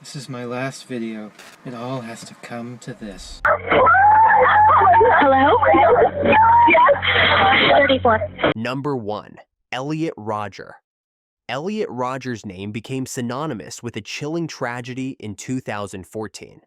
This is my last video. It all has to come to this. Hello? Yes? 34. Number 1. Elliot Rodger. Elliot Rodger's name became synonymous with a chilling tragedy in 2014.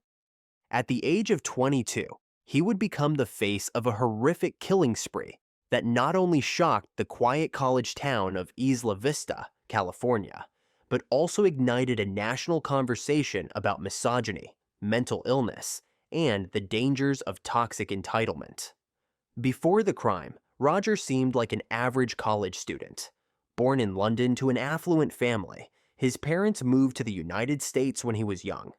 At the age of 22, he would become the face of a horrific killing spree that not only shocked the quiet college town of Isla Vista, California, but also ignited a national conversation about misogyny, mental illness, and the dangers of toxic entitlement. Before the crime, Rodger seemed like an average college student. Born in London to an affluent family, his parents moved to the United States when he was young.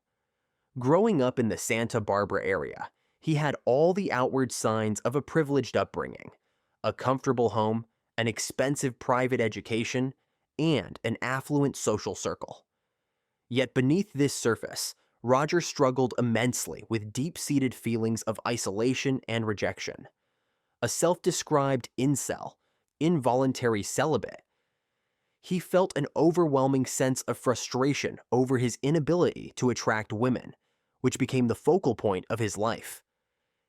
Growing up in the Santa Barbara area, he had all the outward signs of a privileged upbringing: a comfortable home, an expensive private education, and an affluent social circle. Yet beneath this surface, Rodger struggled immensely with deep-seated feelings of isolation and rejection. A self-described incel, involuntary celibate, he felt an overwhelming sense of frustration over his inability to attract women, which became the focal point of his life.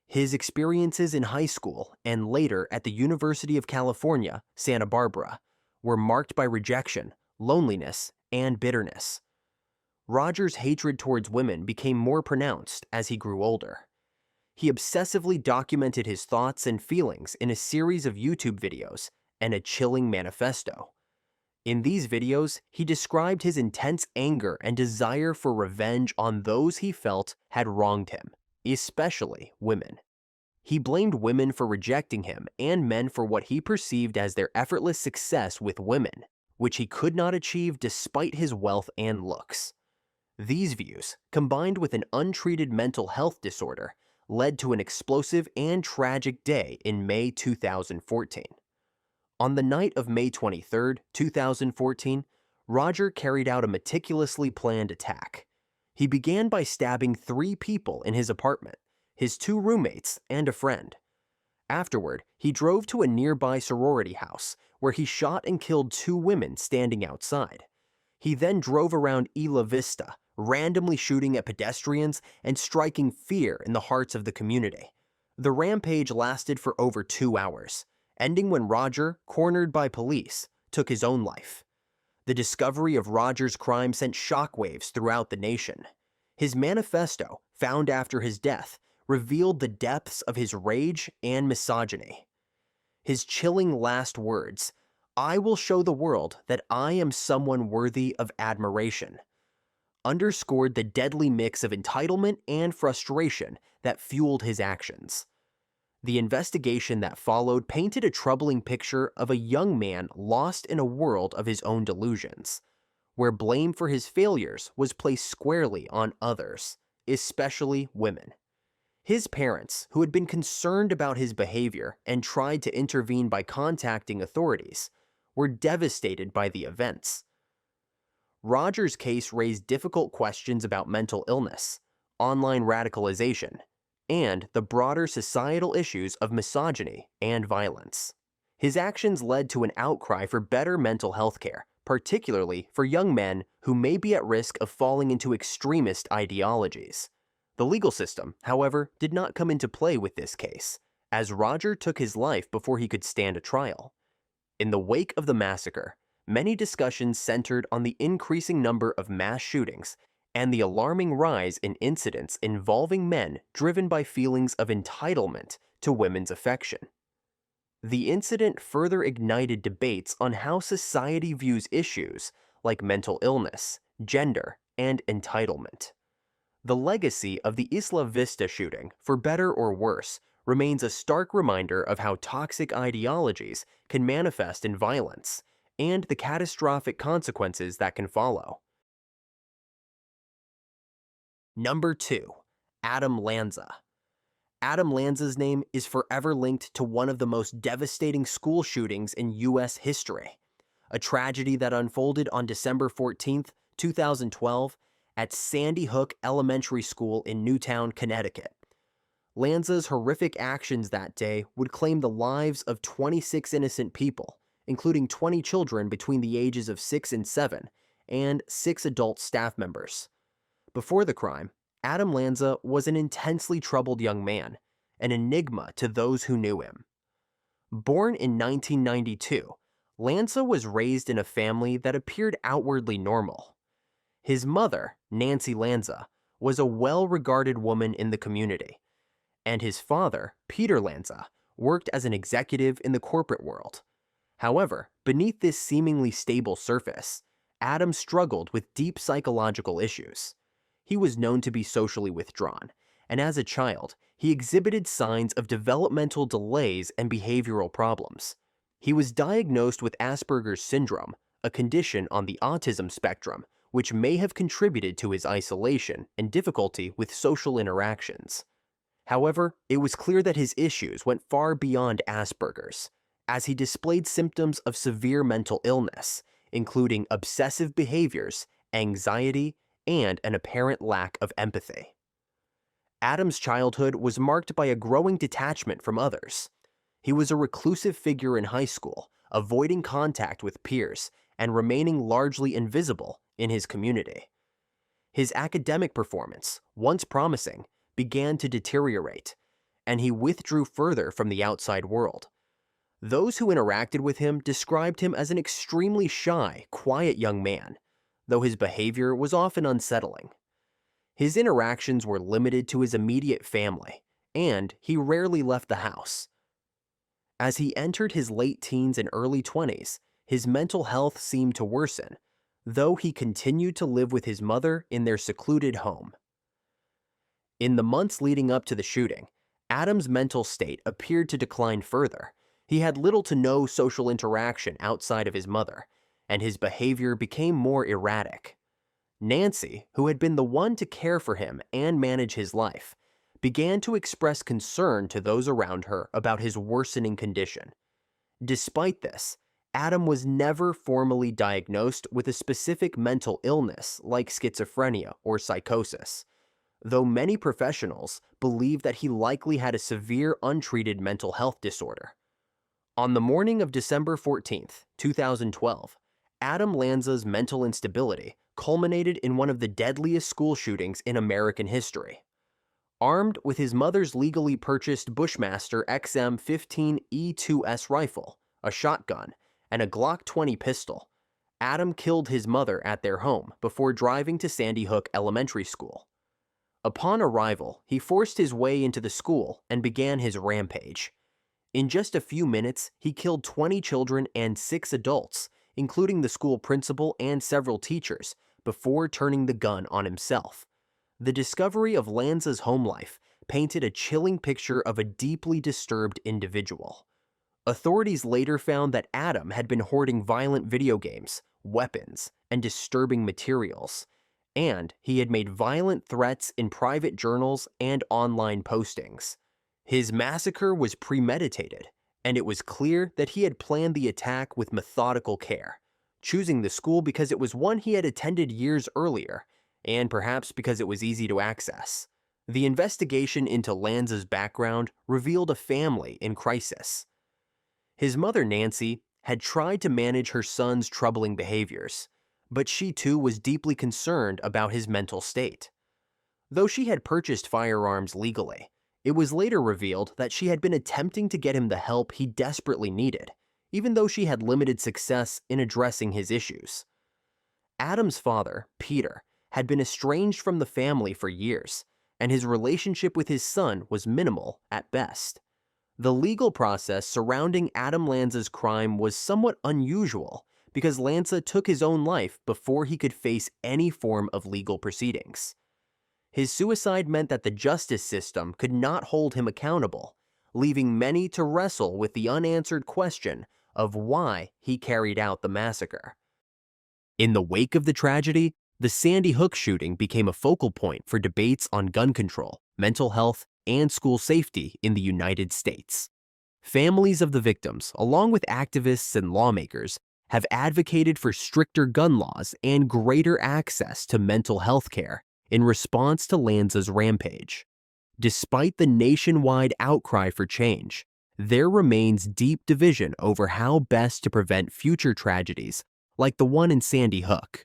His experiences in high school and later at the University of California, Santa Barbara, were marked by rejection, loneliness, and bitterness. Rodger's hatred towards women became more pronounced as he grew older. He obsessively documented his thoughts and feelings in a series of YouTube videos and a chilling manifesto. In these videos, he described his intense anger and desire for revenge on those he felt had wronged him, especially women. He blamed women for rejecting him and men for what he perceived as their effortless success with women, which he could not achieve despite his wealth and looks. These views, combined with an untreated mental health disorder, led to an explosive and tragic day in May 2014. On the night of May 23, 2014, Rodger carried out a meticulously planned attack. He began by stabbing 3 people in his apartment: his 2 roommates and a friend. Afterward, he drove to a nearby sorority house where he shot and killed 2 women standing outside. He then drove around Isla Vista, randomly shooting at pedestrians and striking fear in the hearts of the community. The rampage lasted for over 2 hours, ending when Rodger, cornered by police, took his own life. The discovery of Rodger's crime sent shockwaves throughout the nation. His manifesto, found after his death, revealed the depths of his rage and misogyny. His chilling last words, "I will show the world that I am someone worthy of admiration," underscored the deadly mix of entitlement and frustration that fueled his actions. The investigation that followed painted a troubling picture of a young man lost in a world of his own delusions, where blame for his failures was placed squarely on others, especially women. His parents, who had been concerned about his behavior and tried to intervene by contacting authorities, were devastated by the events. Rodger's case raised difficult questions about mental illness, online radicalization, and the broader societal issues of misogyny and violence. His actions led to an outcry for better mental health care, particularly for young men who may be at risk of falling into extremist ideologies. The legal system, however, did not come into play with this case, as Rodger took his life before he could stand a trial. In the wake of the massacre, many discussions centered on the increasing number of mass shootings and the alarming rise in incidents involving men driven by feelings of entitlement to women's affection. The incident further ignited debates on how society views issues like mental illness, gender, and entitlement. The legacy of the Isla Vista shooting, for better or worse, remains a stark reminder of how toxic ideologies can manifest in violence and the catastrophic consequences that can follow. Number 2. Adam Lanza. Adam Lanza's name is forever linked to one of the most devastating school shootings in U.S. history, a tragedy that unfolded on December 14, 2012, at Sandy Hook Elementary School in Newtown, Connecticut. Lanza's horrific actions that day would claim the lives of 26 innocent people, including 20 children between the ages of 6 and 7, and 6 adult staff members. Before the crime, Adam Lanza was an intensely troubled young man, an enigma to those who knew him. Born in 1992, Lanza was raised in a family that appeared outwardly normal. His mother, Nancy Lanza, was a well-regarded woman in the community, and his father, Peter Lanza, worked as an executive in the corporate world. However, beneath this seemingly stable surface, Adam struggled with deep psychological issues. He was known to be socially withdrawn, and as a child, he exhibited signs of developmental delays and behavioral problems. He was diagnosed with Asperger's syndrome, a condition on the autism spectrum, which may have contributed to his isolation and difficulty with social interactions. However, it was clear that his issues went far beyond Asperger's, as he displayed symptoms of severe mental illness, including obsessive behaviors, anxiety, and an apparent lack of empathy. Adam's childhood was marked by a growing detachment from others. He was a reclusive figure in high school, avoiding contact with peers and remaining largely invisible in his community. His academic performance, once promising, began to deteriorate, and he withdrew further from the outside world. Those who interacted with him described him as an extremely shy, quiet young man, though his behavior was often unsettling. His interactions were limited to his immediate family, and he rarely left the house. As he entered his late teens and early 20s, his mental health seemed to worsen, though he continued to live with his mother in their secluded home. In the months leading up to the shooting, Adam's mental state appeared to decline further. He had little to no social interaction outside of his mother, and his behavior became more erratic. Nancy, who had been the one to care for him and manage his life, began to express concern to those around her about his worsening condition. Despite this, Adam was never formally diagnosed with a specific mental illness like schizophrenia or psychosis, though many professionals believe that he likely had a severe untreated mental health disorder. On the morning of December 14, 2012, Adam Lanza's mental instability culminated in one of the deadliest school shootings in American history. Armed with his mother's legally purchased Bushmaster XM15E2S rifle, a shotgun, and a Glock 20 pistol, Adam killed his mother at their home before driving to Sandy Hook Elementary School. Upon arrival, he forced his way into the school and began his rampage. In just a few minutes, he killed 20 children and 6 adults, including the school principal and several teachers, before turning the gun on himself. The discovery of Lanza's home life painted a chilling picture of a deeply disturbed individual. Authorities later found that Adam had been hoarding violent video games, weapons, and disturbing materials, and he had made violent threats in private journals and online postings. His massacre was premeditated, and it was clear that he had planned the attack with methodical care, choosing the school because it was one he had attended years earlier, and perhaps because it was easy to access. The investigation into Lanza's background revealed a family in crisis. His mother, Nancy, had tried to manage her son's troubling behaviors, but she too was deeply concerned about his mental state. Though she had purchased firearms legally, it was later revealed that she had been attempting to get him the help he desperately needed, even though she had limited success in addressing his issues. Adam's father, Peter, had been estranged from the family for years, and his relationship with his son was minimal at best. The legal process surrounding Adam Lanza's crime was somewhat unusual because Lanza took his own life before he could face any form of legal proceedings. His suicide meant that the justice system could not hold him accountable, leaving many to wrestle with the unanswered question of why he carried out the massacre. In the wake of the tragedy, the Sandy Hook shooting became a focal point for debates on gun control, mental health, and school safety in the United States. Families of the victims, along with activists and lawmakers, have advocated for stricter gun laws and greater access to mental health care in response to Lanza's rampage. Despite the nationwide outcry for change, there remains deep division over how best to prevent future tragedies like the one in Sandy Hook.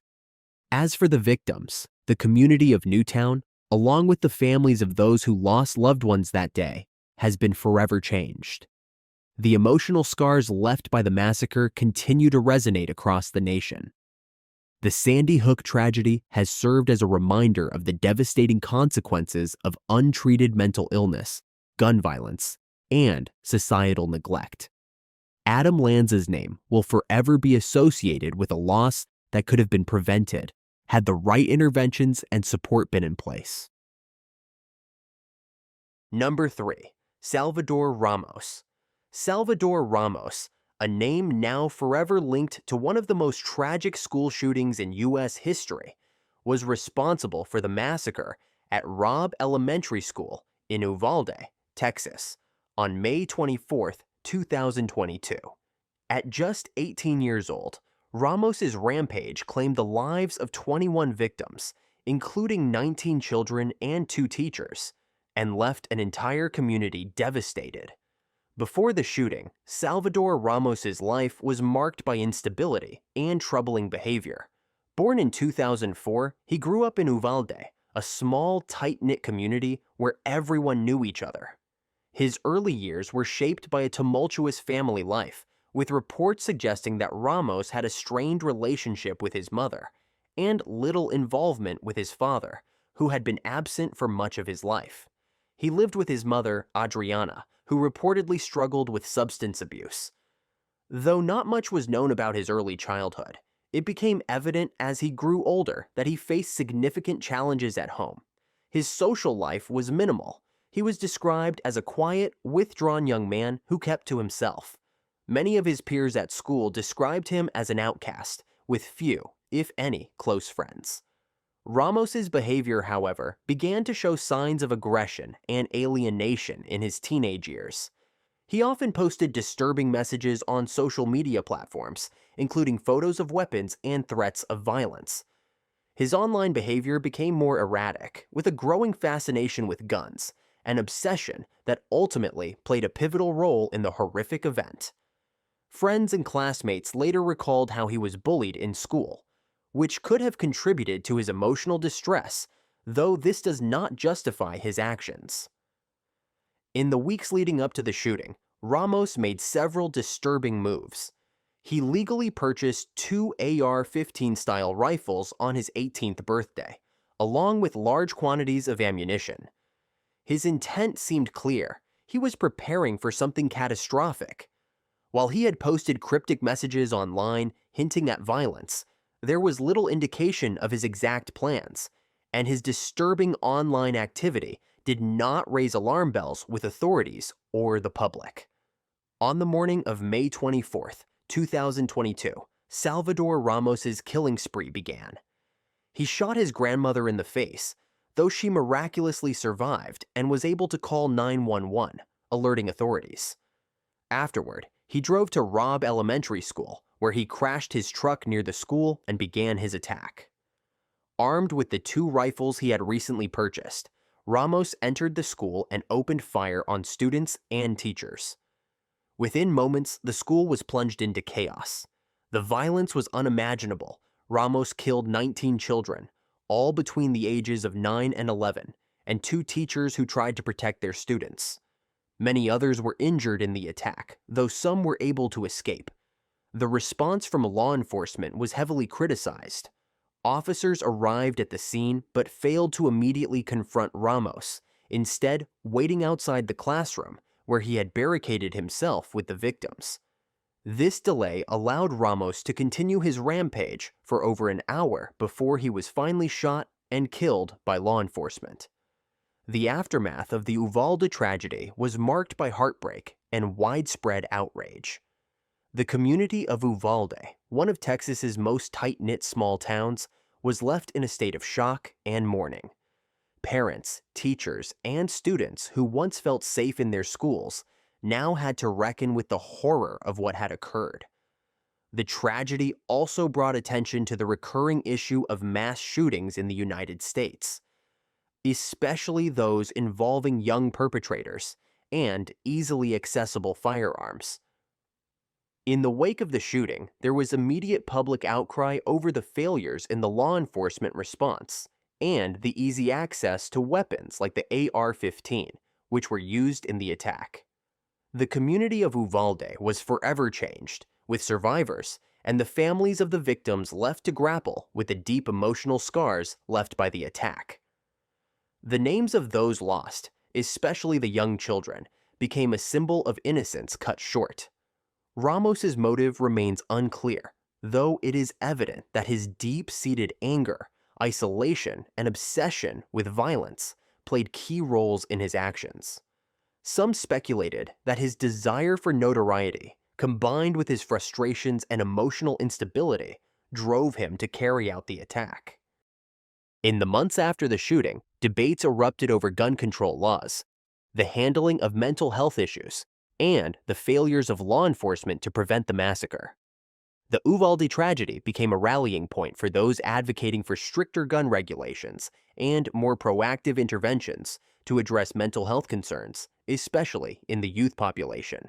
As for the victims, the community of Newtown, along with the families of those who lost loved ones that day, has been forever changed. The emotional scars left by the massacre continue to resonate across the nation. The Sandy Hook tragedy has served as a reminder of the devastating consequences of untreated mental illness, gun violence, and societal neglect. Adam Lanza's name will forever be associated with a loss that could have been prevented had the right interventions and support been in place. Number 3. Salvador Ramos. Salvador Ramos, a name now forever linked to one of the most tragic school shootings in U.S. history, was responsible for the massacre at Robb Elementary School in Uvalde, Texas, on May 24, 2022. At just 18 years old, Ramos's rampage claimed the lives of 21 victims, including 19 children and 2 teachers, and left an entire community devastated. Before the shooting, Salvador Ramos's life was marked by instability and troubling behavior. Born in 2004, he grew up in Uvalde, a small, tight-knit community where everyone knew each other. His early years were shaped by a tumultuous family life, with reports suggesting that Ramos had a strained relationship with his mother and little involvement with his father, who had been absent for much of his life. He lived with his mother, Adriana, who reportedly struggled with substance abuse. Though not much was known about his early childhood, it became evident as he grew older that he faced significant challenges at home. His social life was minimal. He was described as a quiet, withdrawn young man who kept to himself. Many of his peers at school described him as an outcast, with few, if any, close friends. Ramos's behavior, however, began to show signs of aggression and alienation in his teenage years. He often posted disturbing messages on social media platforms, including photos of weapons and threats of violence. His online behavior became more erratic, with a growing fascination with guns, an obsession that ultimately played a pivotal role in the horrific event. Friends and classmates later recalled how he was bullied in school, which could have contributed to his emotional distress, though this does not justify his actions. In the weeks leading up to the shooting, Ramos made several disturbing moves. He legally purchased 2 AR-15-style rifles on his 18th birthday, along with large quantities of ammunition. His intent seemed clear. He was preparing for something catastrophic. While he had posted cryptic messages online hinting at violence, there was little indication of his exact plans, and his disturbing online activity did not raise alarm bells with authorities or the public. On the morning of May 24, 2022, Salvador Ramos's killing spree began. He shot his grandmother in the face, though she miraculously survived and was able to call 911, alerting authorities. Afterward, he drove to Robb Elementary School, where he crashed his truck near the school and began his attack. Armed with the 2 rifles he had recently purchased, Ramos entered the school and opened fire on students and teachers. Within moments, the school was plunged into chaos. The violence was unimaginable. Ramos killed 19 children, all between the ages of 9 and 11, and 2 teachers who tried to protect their students. Many others were injured in the attack, though some were able to escape. The response from law enforcement was heavily criticized. Officers arrived at the scene but failed to immediately confront Ramos, instead waiting outside the classroom where he had barricaded himself with the victims. This delay allowed Ramos to continue his rampage for over an hour before he was finally shot and killed by law enforcement. The aftermath of the Uvalde tragedy was marked by heartbreak and widespread outrage. The community of Uvalde, one of Texas's most tight-knit small towns, was left in a state of shock and mourning. Parents, teachers, and students who once felt safe in their schools now had to reckon with the horror of what had occurred. The tragedy also brought attention to the recurring issue of mass shootings in the United States, especially those involving young perpetrators and easily accessible firearms. In the wake of the shooting, there was immediate public outcry over the failures in the law enforcement response and the easy access to weapons like the AR-15, which were used in the attack. The community of Uvalde was forever changed, with survivors and the families of the victims left to grapple with the deep emotional scars left by the attack. The names of those lost, especially the young children, became a symbol of innocence cut short. Ramos's motive remains unclear, though it is evident that his deep-seated anger, isolation, and obsession with violence played key roles in his actions. Some speculated that his desire for notoriety, combined with his frustrations and emotional instability, drove him to carry out the attack. In the months after the shooting, debates erupted over gun control laws, the handling of mental health issues, and the failures of law enforcement to prevent the massacre. The Uvalde tragedy became a rallying point for those advocating for stricter gun regulations and more proactive interventions to address mental health concerns, especially in the youth population.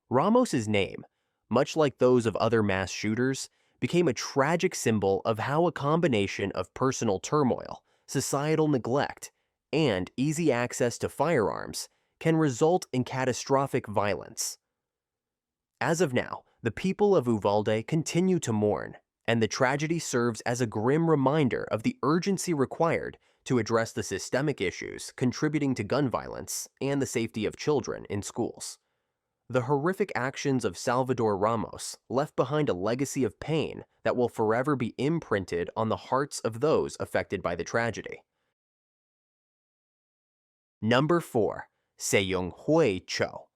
Ramos's name, much like those of other mass shooters, became a tragic symbol of how a combination of personal turmoil, societal neglect, and easy access to firearms can result in catastrophic violence. As of now, the people of Uvalde continue to mourn, and the tragedy serves as a grim reminder of the urgency required to address the systemic issues contributing to gun violence and the safety of children in schools. The horrific actions of Salvador Ramos left behind a legacy of pain that will forever be imprinted on the hearts of those affected by the tragedy. Number 4. Seung-Hui Cho.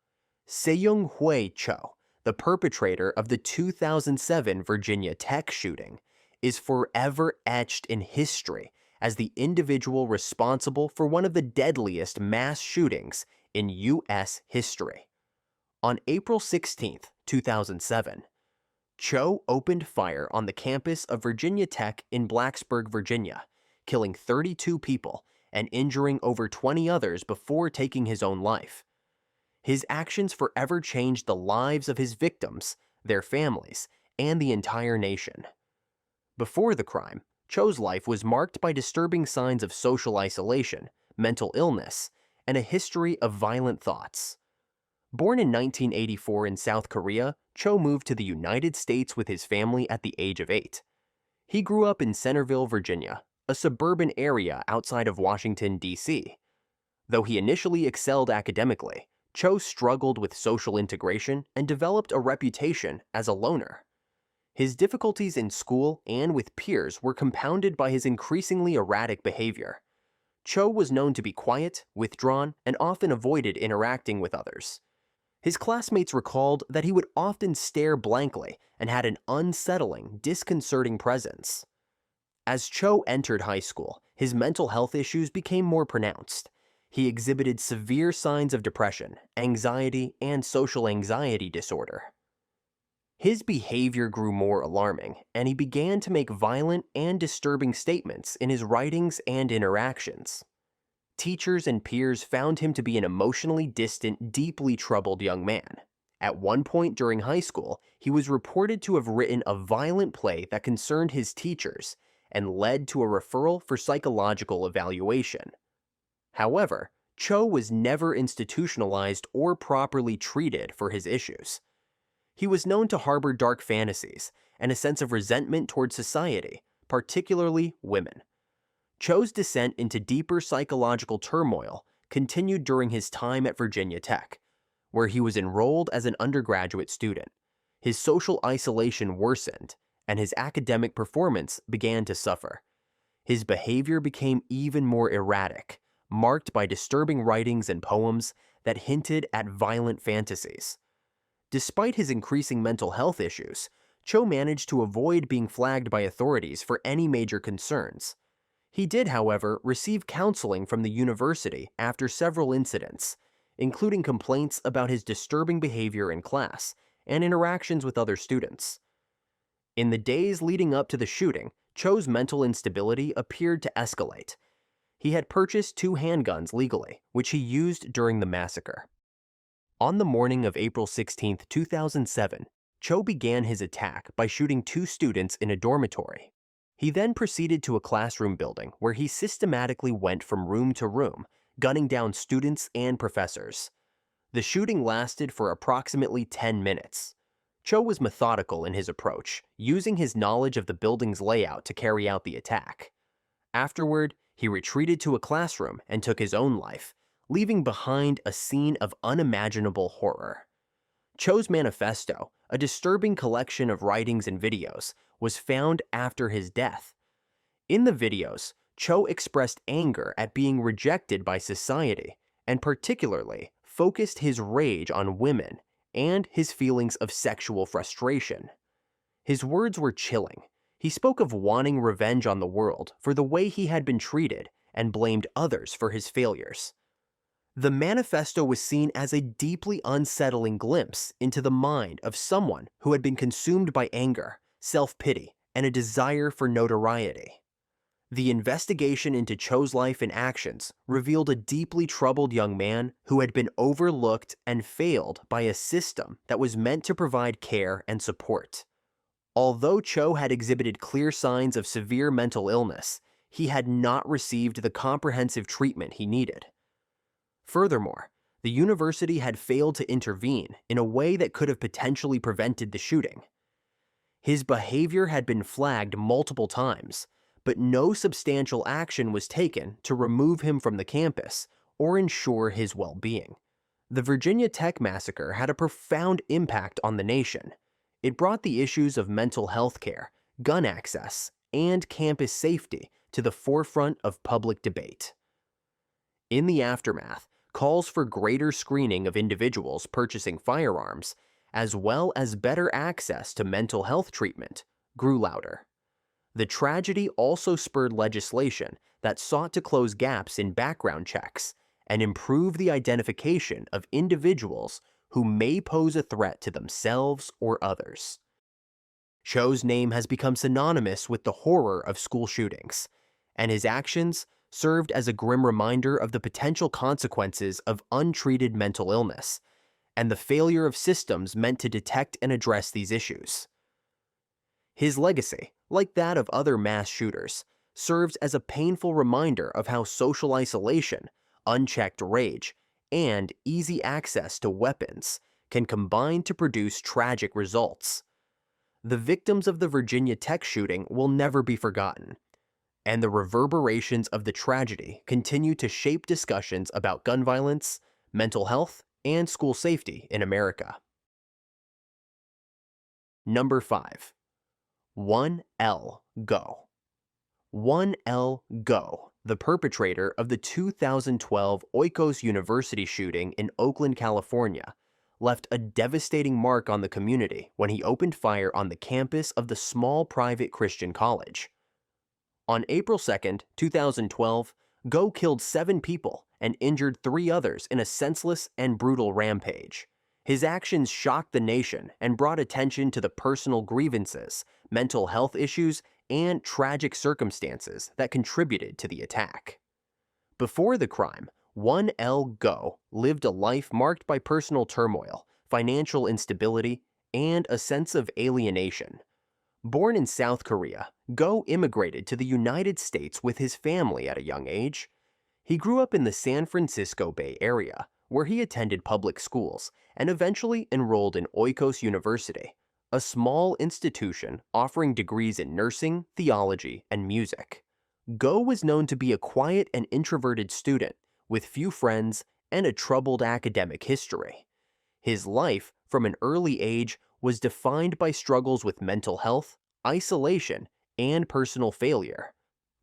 Seung-Hui Cho, the perpetrator of the 2007 Virginia Tech shooting, is forever etched in history as the individual responsible for one of the deadliest mass shootings in U.S. history. On April 16, 2007, Cho opened fire on the campus of Virginia Tech in Blacksburg, Virginia, killing 32 people and injuring over 20 others before taking his own life. His actions forever changed the lives of his victims, their families, and the entire nation. Before the crime, Cho's life was marked by disturbing signs of social isolation, mental illness, and a history of violent thoughts. Born in 1984 in South Korea, Cho moved to the United States with his family at the age of 8. He grew up in Centerville, Virginia, a suburban area outside of Washington, D.C. Though he initially excelled academically, Cho struggled with social integration and developed a reputation as a loner. His difficulties in school and with peers were compounded by his increasingly erratic behavior. Cho was known to be quiet, withdrawn, and often avoided interacting with others. His classmates recalled that he would often stare blankly and had an unsettling, disconcerting presence. As Cho entered high school, his mental health issues became more pronounced. He exhibited severe signs of depression, anxiety, and social anxiety disorder. His behavior grew more alarming, and he began to make violent and disturbing statements in his writings and interactions. Teachers and peers found him to be an emotionally distant, deeply troubled young man. At one point during high school, he was reported to have written a violent play that concerned his teachers and led to a referral for psychological evaluation. However, Cho was never institutionalized or properly treated for his issues. He was known to harbor dark fantasies and a sense of resentment toward society, particularly women. Cho's descent into deeper psychological turmoil continued during his time at Virginia Tech, where he was enrolled as an undergraduate student. His social isolation worsened, and his academic performance began to suffer. His behavior became even more erratic, marked by disturbing writings and poems that hinted at violent fantasies. Despite his increasing mental health issues, Cho managed to avoid being flagged by authorities for any major concerns. He did, however, receive counseling from the university after several incidents, including complaints about his disturbing behavior in class and interactions with other students. In the days leading up to the shooting, Cho's mental instability appeared to escalate. He had purchased 2 handguns legally, which he used during the massacre. On the morning of April 16, 2007, Cho began his attack by shooting 2 students in a dormitory. He then proceeded to a classroom building where he systematically went from room to room, gunning down students and professors. The shooting lasted for approximately 10 minutes. Cho was methodical in his approach, using his knowledge of the building's layout to carry out the attack. Afterward, he retreated to a classroom and took his own life, leaving behind a scene of unimaginable horror. Cho's manifesto, a disturbing collection of writings and videos, was found after his death. In the videos, Cho expressed anger at being rejected by society, and particularly focused his rage on women and his feelings of sexual frustration. His words were chilling. He spoke of wanting revenge on the world for the way he had been treated and blamed others for his failures. The manifesto was seen as a deeply unsettling glimpse into the mind of someone who had been consumed by anger, self-pity, and a desire for notoriety. The investigation into Cho's life and actions revealed a deeply troubled young man who had been overlooked and failed by a system that was meant to provide care and support. Although Cho had exhibited clear signs of severe mental illness, he had not received the comprehensive treatment he needed. Furthermore, the university had failed to intervene in a way that could have potentially prevented the shooting. His behavior had been flagged multiple times, but no substantial action was taken to remove him from the campus or ensure his well-being. The Virginia Tech massacre had a profound impact on the nation. It brought the issues of mental health care, gun access, and campus safety to the forefront of public debate. In the aftermath, calls for greater screening of individuals purchasing firearms, as well as better access to mental health treatment, grew louder. The tragedy also spurred legislation that sought to close gaps in background checks and improve the identification of individuals who may pose a threat to themselves or others. Cho's name has become synonymous with the horror of school shootings, and his actions served as a grim reminder of the potential consequences of untreated mental illness and the failure of systems meant to detect and address these issues. His legacy, like that of other mass shooters, serves as a painful reminder of how social isolation, unchecked rage, and easy access to weapons can combine to produce tragic results. The victims of the Virginia Tech shooting will never be forgotten, and the reverberations of the tragedy continue to shape discussions about gun violence, mental health, and school safety in America. Number 5. 1L Go. 1L Go, the perpetrator of the 2012 Oikos University shooting in Oakland, California, left a devastating mark on the community when he opened fire on the campus of the small private Christian college. On April 2, 2012, Go killed 7 people and injured 3 others in a senseless and brutal rampage. His actions shocked the nation and brought attention to the personal grievances, mental health issues, and tragic circumstances that contributed to the attack. Before the crime, 1L Go lived a life marked by personal turmoil, financial instability, and a sense of alienation. Born in South Korea, Go immigrated to the United States with his family at a young age. He grew up in the San Francisco Bay Area, where he attended public schools and eventually enrolled in Oikos University, a small institution offering degrees in nursing, theology, and music. Go was known to be a quiet and introverted student with few friends and a troubled academic history. His life, from an early age, was defined by struggles with mental health, isolation, and personal failure.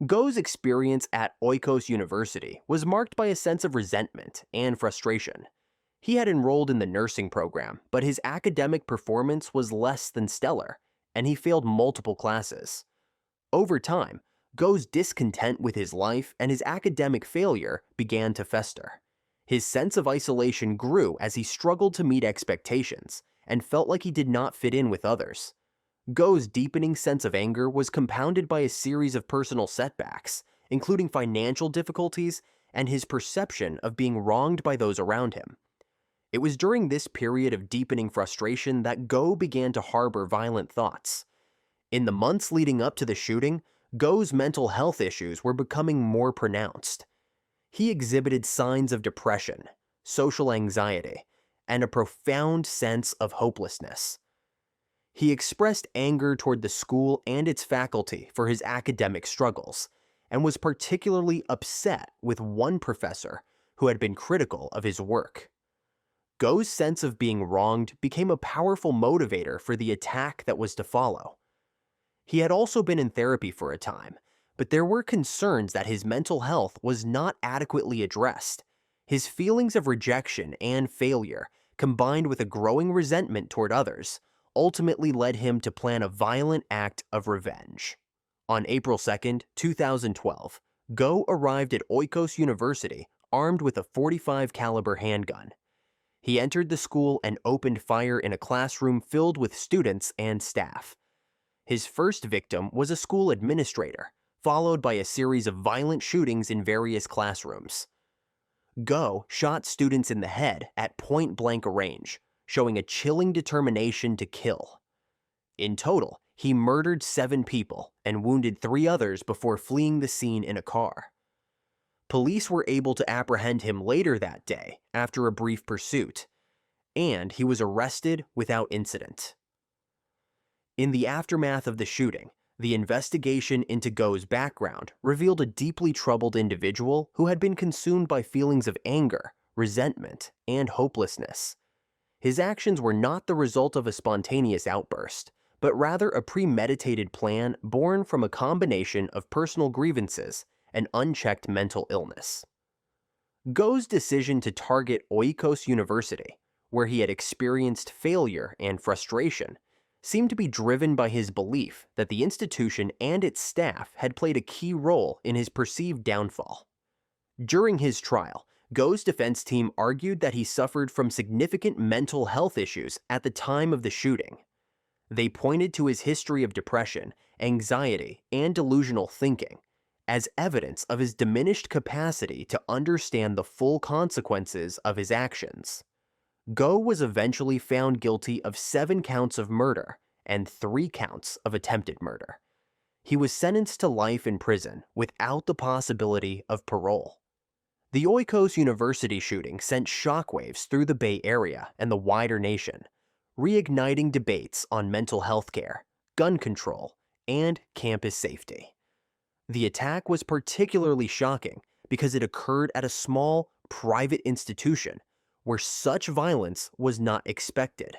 Go's experience at Oikos University was marked by a sense of resentment and frustration. He had enrolled in the nursing program, but his academic performance was less than stellar, and he failed multiple classes. Over time, Go's discontent with his life and his academic failure began to fester. His sense of isolation grew as he struggled to meet expectations and felt like he did not fit in with others. Go's deepening sense of anger was compounded by a series of personal setbacks, including financial difficulties and his perception of being wronged by those around him. It was during this period of deepening frustration that Go began to harbor violent thoughts. In the months leading up to the shooting, Go's mental health issues were becoming more pronounced. He exhibited signs of depression, social anxiety, and a profound sense of hopelessness. He expressed anger toward the school and its faculty for his academic struggles, and was particularly upset with one professor who had been critical of his work. Go's sense of being wronged became a powerful motivator for the attack that was to follow. He had also been in therapy for a time, but there were concerns that his mental health was not adequately addressed. His feelings of rejection and failure, combined with a growing resentment toward others, ultimately led him to plan a violent act of revenge. On April 2, 2012, Go arrived at Oikos University armed with a .45 caliber handgun. He entered the school and opened fire in a classroom filled with students and staff. His first victim was a school administrator, followed by a series of violent shootings in various classrooms. Go shot students in the head at point-blank range, showing a chilling determination to kill. In total, he murdered 7 people and wounded 3 others before fleeing the scene in a car. Police were able to apprehend him later that day after a brief pursuit, and he was arrested without incident. In the aftermath of the shooting, the investigation into Go's background revealed a deeply troubled individual who had been consumed by feelings of anger, resentment, and hopelessness. His actions were not the result of a spontaneous outburst, but rather a premeditated plan born from a combination of personal grievances and unchecked mental illness. Go's decision to target Oikos University, where he had experienced failure and frustration, seemed to be driven by his belief that the institution and its staff had played a key role in his perceived downfall. During his trial, Go's defense team argued that he suffered from significant mental health issues at the time of the shooting. They pointed to his history of depression, anxiety, and delusional thinking as evidence of his diminished capacity to understand the full consequences of his actions. Go was eventually found guilty of 7 counts of murder and 3 counts of attempted murder. He was sentenced to life in prison without the possibility of parole. The Oikos University shooting sent shockwaves through the Bay Area and the wider nation, reigniting debates on mental health care, gun control, and campus safety. The attack was particularly shocking because it occurred at a small, private institution where such violence was not expected.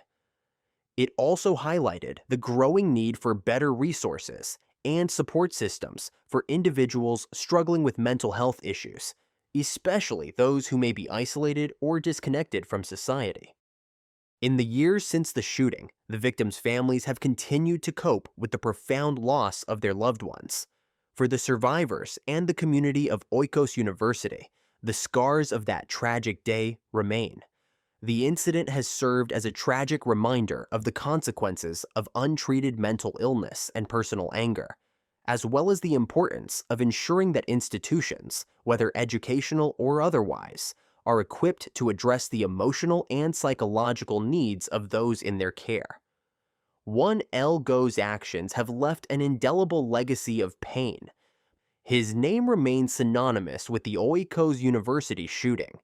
It also highlighted the growing need for better resources and support systems for individuals struggling with mental health issues, especially those who may be isolated or disconnected from society. In the years since the shooting, the victims' families have continued to cope with the profound loss of their loved ones. For the survivors and the community of Oikos University, the scars of that tragic day remain. The incident has served as a tragic reminder of the consequences of untreated mental illness and personal anger, as well as the importance of ensuring that institutions, whether educational or otherwise, are equipped to address the emotional and psychological needs of those in their care. One Go's actions have left an indelible legacy of pain. His name remains synonymous with the Oikos University shooting,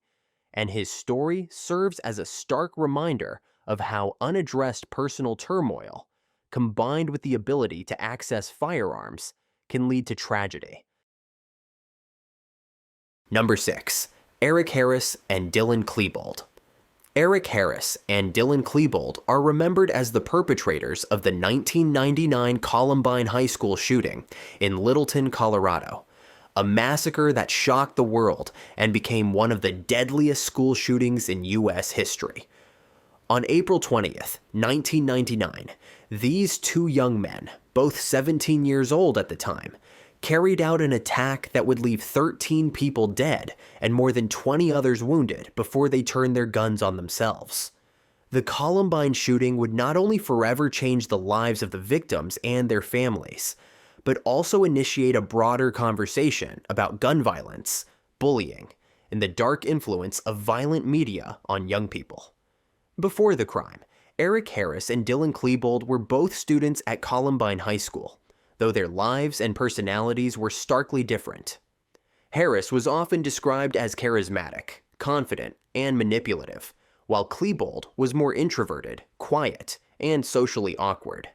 and his story serves as a stark reminder of how unaddressed personal turmoil, combined with the ability to access firearms, can lead to tragedy. Number 6. Eric Harris and Dylan Klebold. Eric Harris and Dylan Klebold are remembered as the perpetrators of the 1999 Columbine High School shooting in Littleton, Colorado, a massacre that shocked the world and became one of the deadliest school shootings in U.S. history. On April 20th, 1999, these 2 young men, both 17 years old at the time, carried out an attack that would leave 13 people dead and more than 20 others wounded before they turned their guns on themselves. The Columbine shooting would not only forever change the lives of the victims and their families, but also initiate a broader conversation about gun violence, bullying, and the dark influence of violent media on young people. Before the crime, Eric Harris and Dylan Klebold were both students at Columbine High School. though their lives and personalities were starkly different. Harris was often described as charismatic, confident, and manipulative, while Klebold was more introverted, quiet, and socially awkward.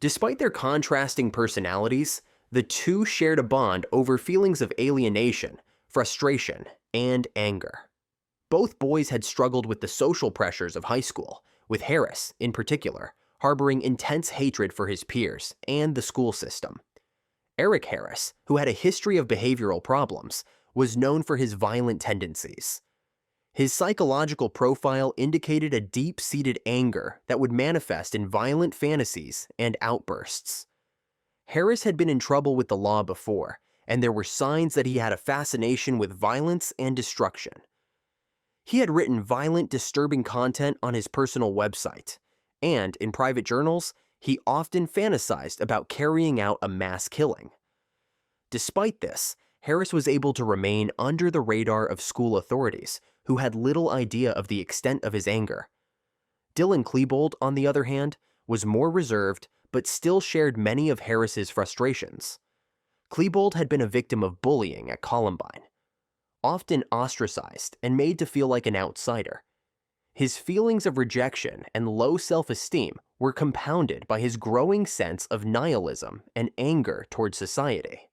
Despite their contrasting personalities, the two shared a bond over feelings of alienation, frustration, and anger. Both boys had struggled with the social pressures of high school, with Harris, in particular, harboring intense hatred for his peers and the school system. Eric Harris, who had a history of behavioral problems, was known for his violent tendencies. His psychological profile indicated a deep-seated anger that would manifest in violent fantasies and outbursts. Harris had been in trouble with the law before, and there were signs that he had a fascination with violence and destruction. He had written violent, disturbing content on his personal website, and in private journals, he often fantasized about carrying out a mass killing. Despite this, Harris was able to remain under the radar of school authorities, who had little idea of the extent of his anger. Dylan Klebold, on the other hand, was more reserved, but still shared many of Harris's frustrations. Klebold had been a victim of bullying at Columbine, often ostracized and made to feel like an outsider. His feelings of rejection and low self-esteem were compounded by his growing sense of nihilism and anger toward society.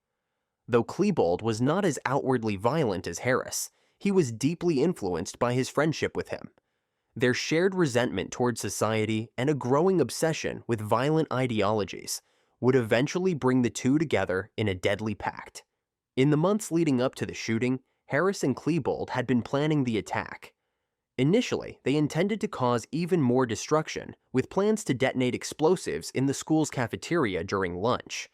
Though Klebold was not as outwardly violent as Harris, he was deeply influenced by his friendship with him. Their shared resentment toward society and a growing obsession with violent ideologies would eventually bring the two together in a deadly pact. In the months leading up to the shooting, Harris and Klebold had been planning the attack. Initially, they intended to cause even more destruction, with plans to detonate explosives in the school's cafeteria during lunch.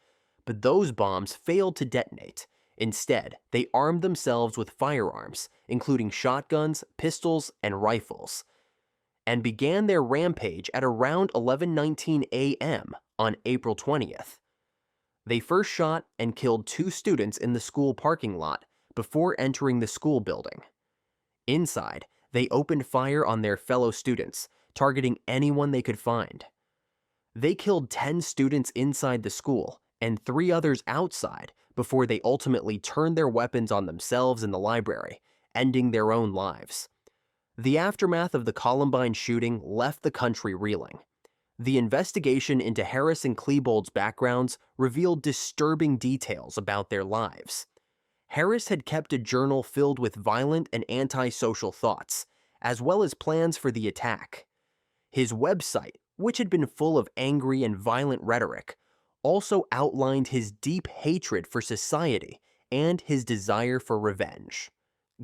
But those bombs failed to detonate. Instead, they armed themselves with firearms, including shotguns, pistols, and rifles, and began their rampage at around 11:19 a.m. on April 20th. They first shot and killed 2 students in the school parking lot before entering the school building. Inside, they opened fire on their fellow students, targeting anyone they could find. They killed 10 students inside the school and 3 others outside before they ultimately turned their weapons on themselves in the library, ending their own lives. The aftermath of the Columbine shooting left the country reeling. The investigation into Harris and Klebold's backgrounds revealed disturbing details about their lives. Harris had kept a journal filled with violent and antisocial thoughts, as well as plans for the attack. His website, which had been full of angry and violent rhetoric, also outlined his deep hatred for society and his desire for revenge.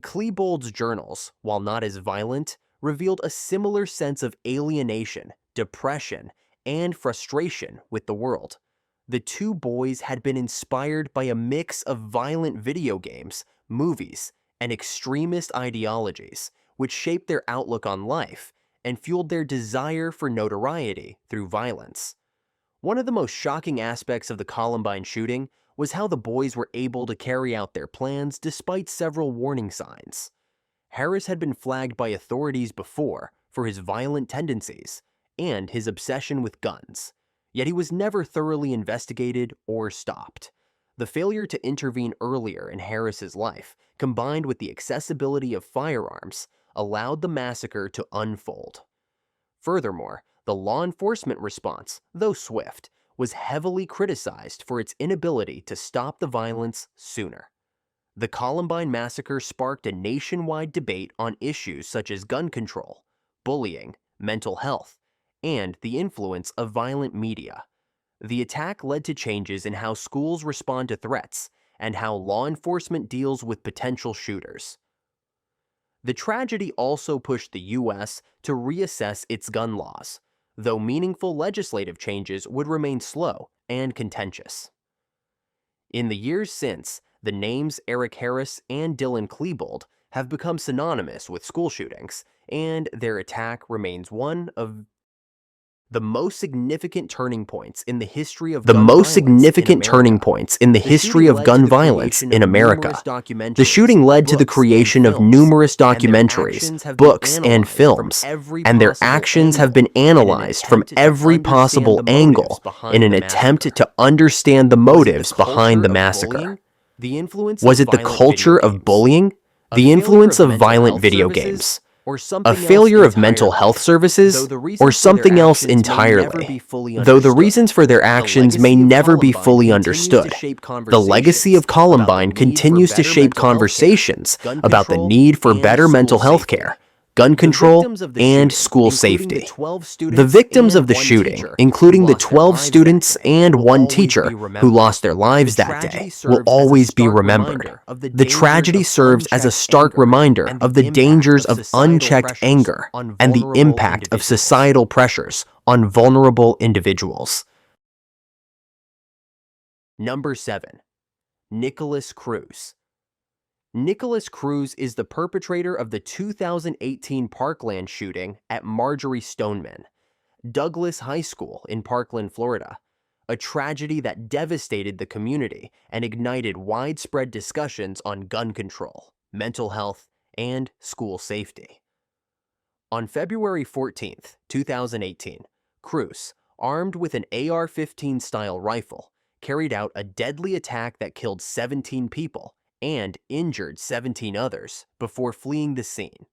Klebold's journals, while not as violent, revealed a similar sense of alienation, depression, and frustration with the world. The two boys had been inspired by a mix of violent video games, movies, and extremist ideologies, which shaped their outlook on life and fueled their desire for notoriety through violence. One of the most shocking aspects of the Columbine shooting was how the boys were able to carry out their plans despite several warning signs. Harris had been flagged by authorities before for his violent tendencies and his obsession with guns, yet he was never thoroughly investigated or stopped. The failure to intervene earlier in Harris's life, combined with the accessibility of firearms, allowed the massacre to unfold. Furthermore, the law enforcement response, though swift, was heavily criticized for its inability to stop the violence sooner. The Columbine massacre sparked a nationwide debate on issues such as gun control, bullying, mental health, and the influence of violent media. The attack led to changes in how schools respond to threats and how law enforcement deals with potential shooters. The tragedy also pushed the U.S. to reassess its gun laws, though meaningful legislative changes would remain slow and contentious. In the years since, the names Eric Harris and Dylan Klebold have become synonymous with school shootings, and their attack remains one of The most significant turning points in the history of The gun most violence significant in turning America. points in the The history shooting of led gun to the violence creation in of America. numerous documentaries, The shooting led to the books, and creation of films, numerous and their documentaries, actions have been books, and analyzed from films, every and their possible actions have angle been in an analyzed from attempt to every understand possible the angle motives behind in an the attempt massacre. to understand the Was it the motives behind culture the of massacre. bullying? The influence Was of it the violent culture video of games? bullying? A The failure influence of of mental violent health video services? games? Or A something failure else of mental entirely? health Though services? the Or reasons for their something else actions may never entirely? be fully Though the understood, reasons for their the actions may legacy of never be Columbine fully continues to understood, shape the legacy of conversations about the Columbine need for continues to better shape mental health care, conversations gun about the control, need for and better mental school health safety. care, gun The control, victims of the and shooting, school including the safety. 12 The students victims and of the one shooting, teacher who including the lost their 12 lives that students day, and will one always teacher be who remembered. lost their The lives that tragedy day, will serves as a always be stark remembered. reminder of the The dangers tragedy of serves as a unchecked stark anger reminder and of the the impact dangers of of societal unchecked pressures anger on and the vulnerable impact of individuals. societal pressures on vulnerable individuals. Number 7. Nikolas Cruz. Nikolas Cruz is the perpetrator of the 2018 Parkland shooting at Marjorie Stoneman Douglas High School in Parkland, Florida, a tragedy that devastated the community and ignited widespread discussions on gun control, mental health, and school safety. On February 14, 2018, Cruz, armed with an AR-15 style rifle, carried out a deadly attack that killed 17 people and injured 17 others before fleeing the scene.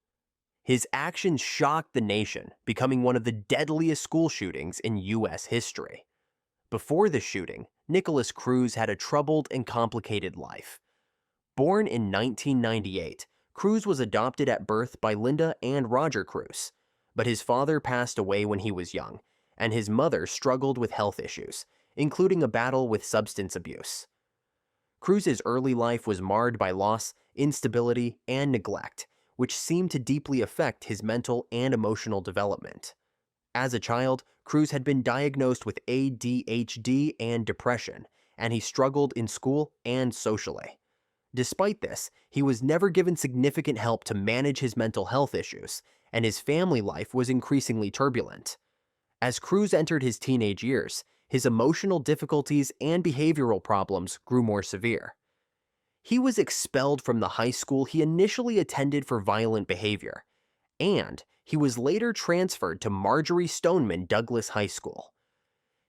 His actions shocked the nation, becoming one of the deadliest school shootings in U.S. history. Before the shooting, Nikolas Cruz had a troubled and complicated life. Born in 1998, Cruz was adopted at birth by Linda and Roger Cruz, but his father passed away when he was young, and his mother struggled with health issues, including a battle with substance abuse. Cruz's early life was marred by loss, instability, and neglect, which seemed to deeply affect his mental and emotional development. As a child, Cruz had been diagnosed with ADHD and depression, and he struggled in school and socially. Despite this, he was never given significant help to manage his mental health issues, and his family life was increasingly turbulent. As Cruz entered his teenage years, his emotional difficulties and behavioral problems grew more severe. He was expelled from the high school he initially attended for violent behavior, and he was later transferred to Marjorie Stoneman Douglas High School.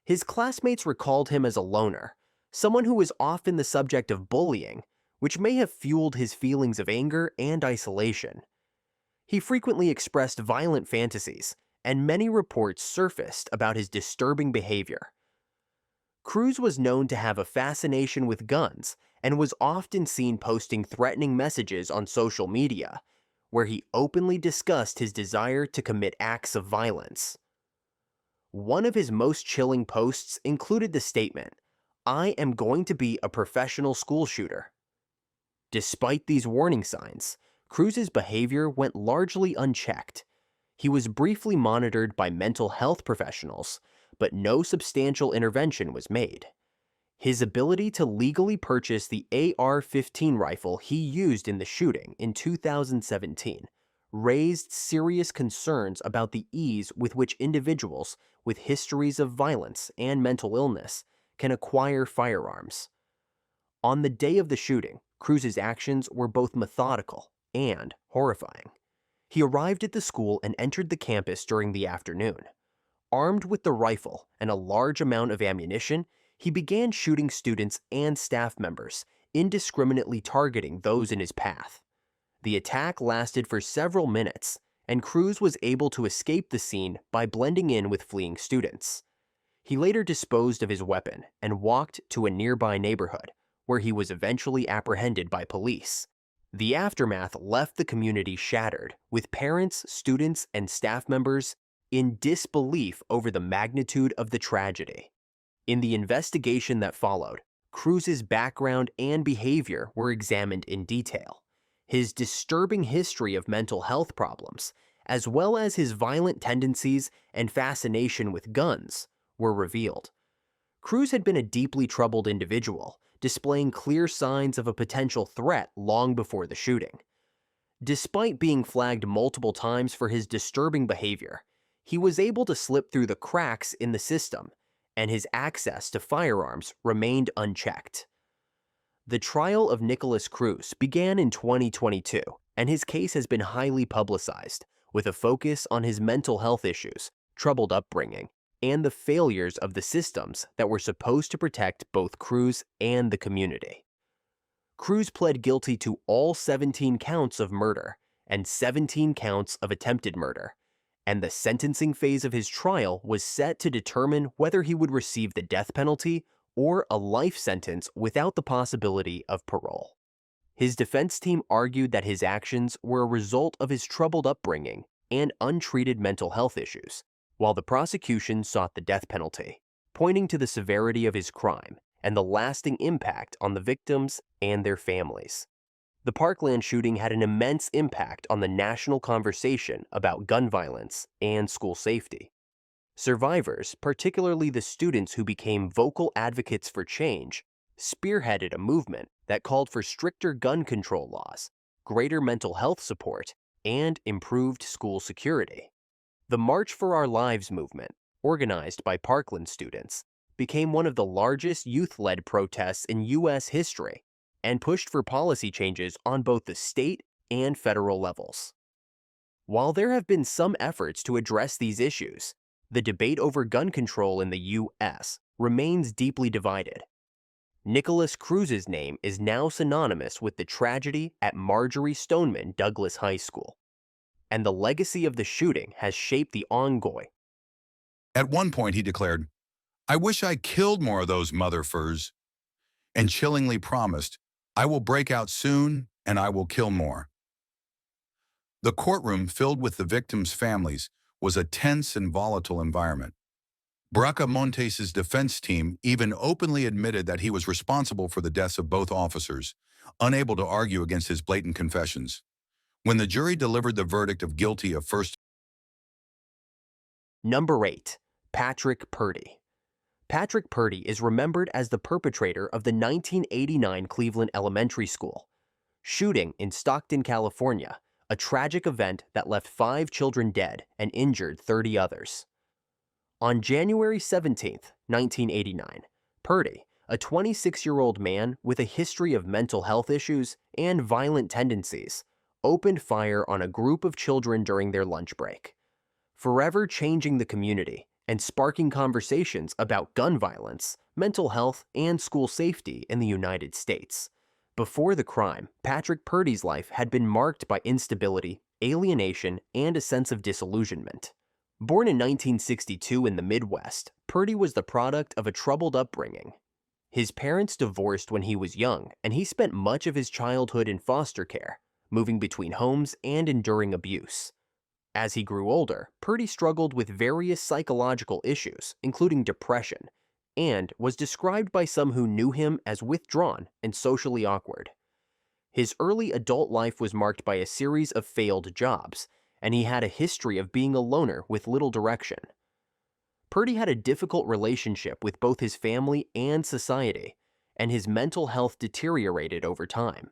His classmates recalled him as a loner, someone who was often the subject of bullying, which may have fueled his feelings of anger and isolation. He frequently expressed violent fantasies, and many reports surfaced about his disturbing behavior. Cruz was known to have a fascination with guns and was often seen posting threatening messages on social media, where he openly discussed his desire to commit acts of violence. One of his most chilling posts included the statement, "I am going to be a professional school shooter." Despite these warning signs, Cruz's behavior went largely unchecked. He was briefly monitored by mental health professionals, but no substantial intervention was made. His ability to legally purchase the AR-15 rifle he used in the shooting in 2017 raised serious concerns about the ease with which individuals with histories of violence and mental illness can acquire firearms. On the day of the shooting, Cruz's actions were both methodical and horrifying. He arrived at the school and entered the campus during the afternoon. Armed with the rifle and a large amount of ammunition, he began shooting students and staff members, indiscriminately targeting those in his path. The attack lasted for several minutes, and Cruz was able to escape the scene by blending in with fleeing students. He later disposed of his weapon and walked to a nearby neighborhood, where he was eventually apprehended by police. The aftermath left the community shattered, with parents, students, and staff members in disbelief over the magnitude of the tragedy. In the investigation that followed, Cruz's background and behavior were examined in detail. His disturbing history of mental health problems, as well as his violent tendencies and fascination with guns, were revealed. Cruz had been a deeply troubled individual, displaying clear signs of a potential threat long before the shooting. Despite being flagged multiple times for his disturbing behavior, he was able to slip through the cracks in the system, and his access to firearms remained unchecked. The trial of Nikolas Cruz began in 2022, and his case has been highly publicized, with a focus on his mental health issues, troubled upbringing, and the failures of the systems that were supposed to protect both Cruz and the community. Cruz pled guilty to all 17 counts of murder and 17 counts of attempted murder, and the sentencing phase of his trial was set to determine whether he would receive the death penalty or a life sentence without the possibility of parole. His defense team argued that his actions were a result of his troubled upbringing and untreated mental health issues, while the prosecution sought the death penalty, pointing to the severity of his crime and the lasting impact on the victims and their families. The Parkland shooting had an immense impact on the national conversation about gun violence and school safety. Survivors, particularly the students who became vocal advocates for change, spearheaded a movement that called for stricter gun control laws, greater mental health support, and improved school security. The March for Our Lives movement, organized by Parkland students, became one of the largest youth-led protests in U.S. history and pushed for policy changes on both the state and federal levels. While there have been some efforts to address these issues, the debate over gun control in the U.S. remains deeply divided. Nikolas Cruz's name is now synonymous with the tragedy at Marjory Stoneman Douglas High School, and the legacy of the shooting has shaped the ongoing. At one point, he declared, "I wish I killed more of those motherfuckers," and chillingly promised, "I will break out soon and I will kill more." The courtroom, filled with the victims' families, was a tense and volatile environment. Bracamontes' defense team even openly admitted that he was responsible for the deaths of both officers, unable to argue against his blatant confessions. When the jury delivered the verdict of guilty of first. Number 8. Patrick Purdy. Patrick Purdy is remembered as the perpetrator of the 1989 Cleveland Elementary School shooting in Stockton, California, a tragic event that left 5 children dead and injured 30 others. On January 17, 1989, Purdy, a 26-year-old man with a history of mental health issues and violent tendencies, opened fire on a group of children during their lunch break, forever changing the community and sparking conversations about gun violence, mental health, and school safety in the United States. Before the crime, Patrick Purdy's life had been marked by instability, alienation, and a sense of disillusionment. Born in 1962 in the Midwest, Purdy was the product of a troubled upbringing. His parents divorced when he was young, and he spent much of his childhood in foster care, moving between homes and enduring abuse. As he grew older, Purdy struggled with various psychological issues, including depression, and was described by some who knew him as withdrawn and socially awkward. His early adult life was marked by a series of failed jobs, and he had a history of being a loner with little direction. Purdy had a difficult relationship with both his family and society, and his mental health deteriorated over time.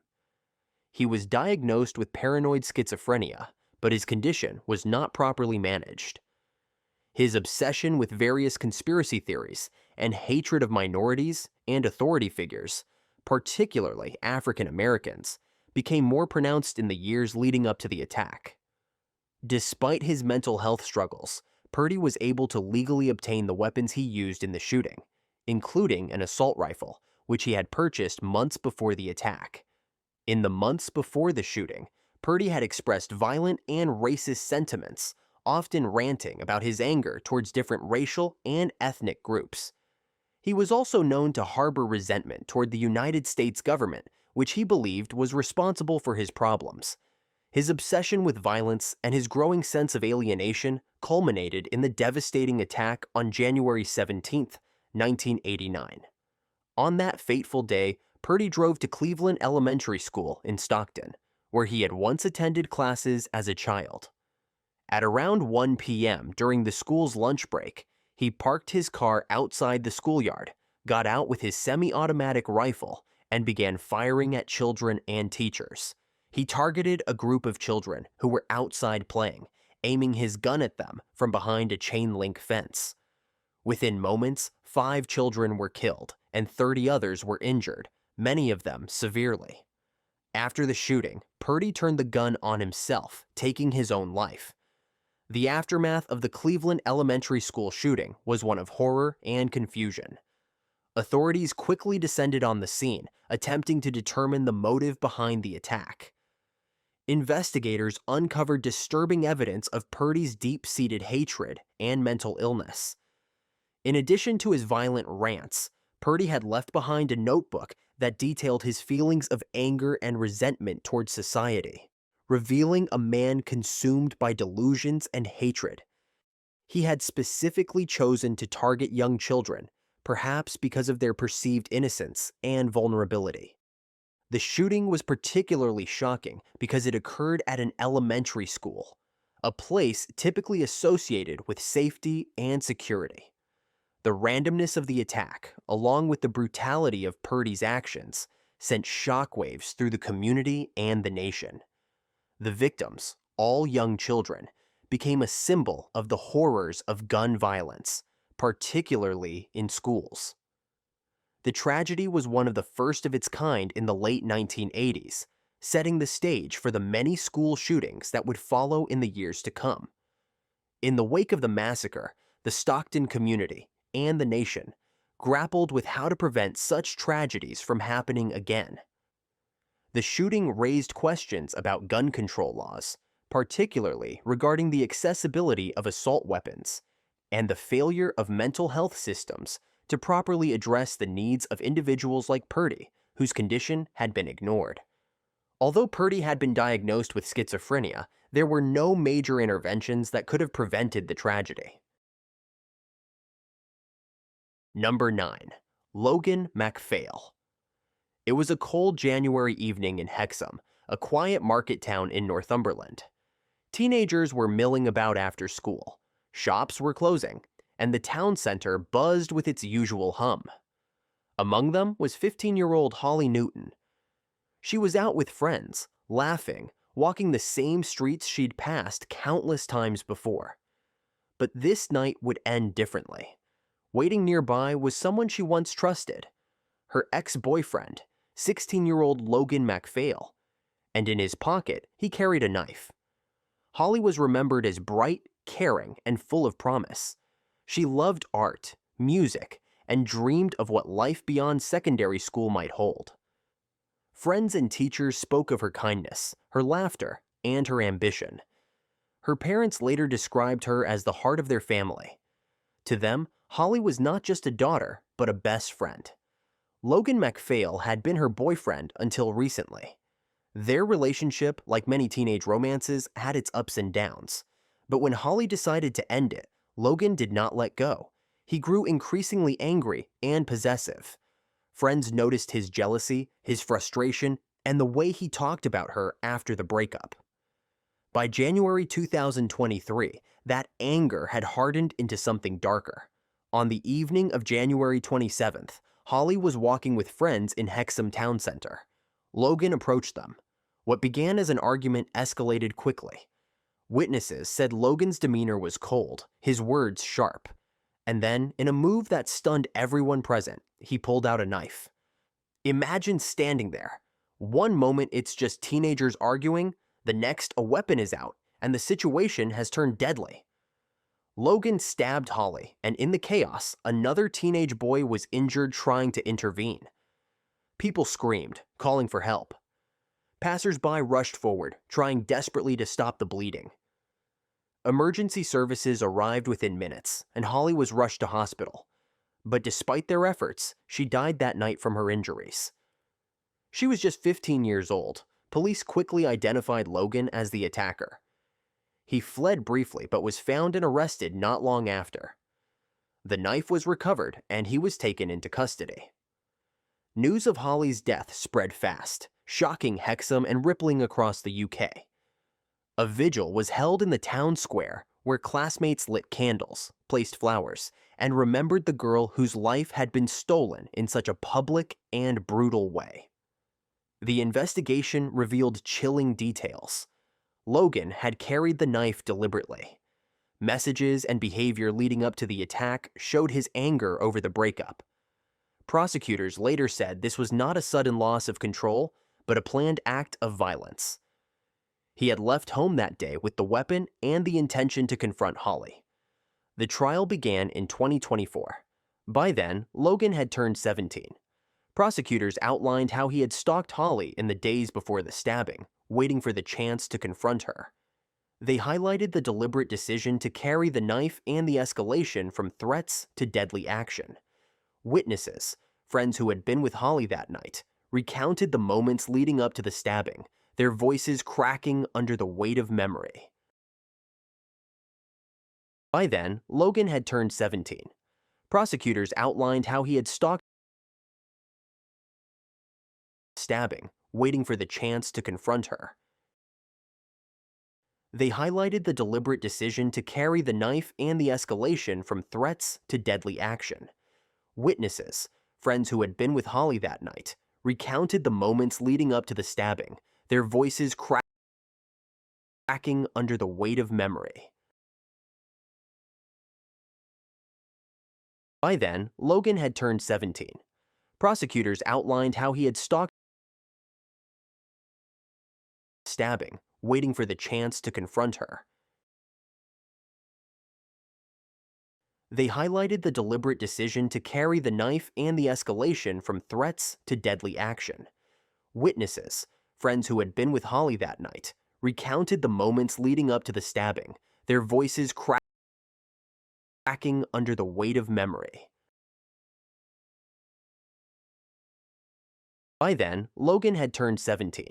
He was diagnosed with paranoid schizophrenia, but his condition was not properly managed. His obsession with various conspiracy theories and hatred of minorities and authority figures, particularly African Americans, became more pronounced in the years leading up to the attack. Despite his mental health struggles, Purdy was able to legally obtain the weapons he used in the shooting, including an assault rifle, which he had purchased months before the attack. In the months before the shooting, Purdy had expressed violent and racist sentiments, often ranting about his anger towards different racial and ethnic groups. He was also known to harbor resentment toward the United States government, which he believed was responsible for his problems. His obsession with violence and his growing sense of alienation culminated in the devastating attack on January 17, 1989. On that fateful day, Purdy drove to Cleveland Elementary School in Stockton, where he had once attended classes as a child. At around 1 p.m. during the school's lunch break, he parked his car outside the schoolyard, got out with his semi-automatic rifle, and began firing at children and teachers. He targeted a group of children who were outside playing aiming his gun at them from behind a chain-link fence. Within moments, 5 children were killed and 30 others were injured, many of them severely. After the shooting, Purdy turned the gun on himself, taking his own life. The aftermath of the Cleveland elementary school shooting was one of horror and confusion. Authorities quickly descended on the scene, attempting to determine the motive behind the attack. Investigators uncovered disturbing evidence of Purdy's deep-seated hatred and mental illness. In addition to his violent rants, Purdy had left behind a notebook that detailed his feelings of anger and resentment towards society, revealing a man consumed by delusions and hatred. He had specifically chosen to target young children, perhaps because of their perceived innocence and vulnerability. The shooting was particularly shocking because it occurred at an elementary school, a place typically associated with safety and security. The randomness of the attack, along with the brutality of Purdy's actions, sent shockwaves through the community and the nation. The victims, all young children, became a symbol of the horrors of gun violence, particularly in schools. The tragedy was one of the first of its kind in the late 1980s, setting the stage for the many school shootings that would follow in the years to come. In the wake of the massacre, the Stockton community and the nation grappled with how to prevent such tragedies from happening again. The shooting raised questions about gun control laws, particularly regarding the accessibility of assault weapons and the failure of mental health systems to properly address the needs of individuals like Purdy, whose condition had been ignored. Although Purdy had been diagnosed with schizophrenia, there were no major interventions that could have prevented the tragedy. Number 9. Logan MacPhail. It was a cold January evening in Hexham, a quiet market town in Northumberland. Teenagers were milling about after school, shops were closing, and the town center buzzed with its usual hum. Among them was 15-year-old Holly Newton. She was out with friends, laughing, walking the same streets she'd passed countless times before. But this night would end differently. Waiting nearby was someone she once trusted, her ex-boyfriend, 16-year-old Logan MacPhail, and in his pocket he carried a knife. Holly was remembered as bright, caring, and full of promise. She loved art, music, and dreamed of what life beyond secondary school might hold. Friends and teachers spoke of her kindness, her laughter, and her ambition. Her parents later described her as the heart of their family. To them, Holly was not just a daughter, but a best friend. Logan MacPhail had been her boyfriend until recently. Their relationship, like many teenage romances, had its ups and downs. But when Holly decided to end it, Logan did not let go. He grew increasingly angry and possessive. Friends noticed his jealousy, his frustration, and the way he talked about her after the breakup. By January 2023, that anger had hardened into something darker. On the evening of January 27th, Holly was walking with friends in Hexham Town Center. Logan approached them. What began as an argument escalated quickly. Witnesses said Logan's demeanor was cold, his words sharp. And then, in a move that stunned everyone present, he pulled out a knife. Imagine standing there. One moment it's just teenagers arguing, the next a weapon is out, and the situation has turned deadly. Logan stabbed Holly, and in the chaos, another teenage boy was injured trying to intervene. People screamed, calling for help. Passers-by rushed forward, trying desperately to stop the bleeding. Emergency services arrived within minutes, and Holly was rushed to hospital. But despite their efforts, she died that night from her injuries. She was just 15 years old. Police quickly identified Logan as the attacker. He fled briefly but was found and arrested not long after. The knife was recovered and he was taken into custody. News of Holly's death spread fast, shocking Hexham and rippling across the UK. A vigil was held in the town square where classmates lit candles, placed flowers, and remembered the girl whose life had been stolen in such a public and brutal way. The investigation revealed chilling details. Logan had carried the knife deliberately. Messages and behavior leading up to the attack showed his anger over the breakup. Prosecutors later said this was not a sudden loss of control, but a planned act of violence. He had left home that day with the weapon and the intention to confront Holly. The trial began in 2024. By then, Logan had turned 17. Prosecutors outlined how he had stalked Holly in the days before the stabbing, waiting for the chance to confront her. They highlighted the deliberate decision to carry the knife and the escalation from threats to deadly action. Witnesses, friends who had been with Holly that night, recounted the moments leading up to the stabbing, their voices cracking under the weight of memory. By then, Logan had turned 17. Prosecutors outlined how he had stalked stabbing, waiting for the chance to confront her. They highlighted the deliberate decision to carry the knife and the escalation from threats to deadly action. Witnesses, friends who had been with Holly that night, recounted the moments leading up to the stabbing, their voices cracking under the weight of memory. By then, Logan had turned 17. Prosecutors outlined how he had stalked stabbing, waiting for the chance to confront her. They highlighted the deliberate decision to carry the knife and the escalation from threats to deadly action. Witnesses, friends who had been with Holly that night, recounted the moments leading up to the stabbing, their voices cracking under the weight of memory. By then, Logan had turned 17.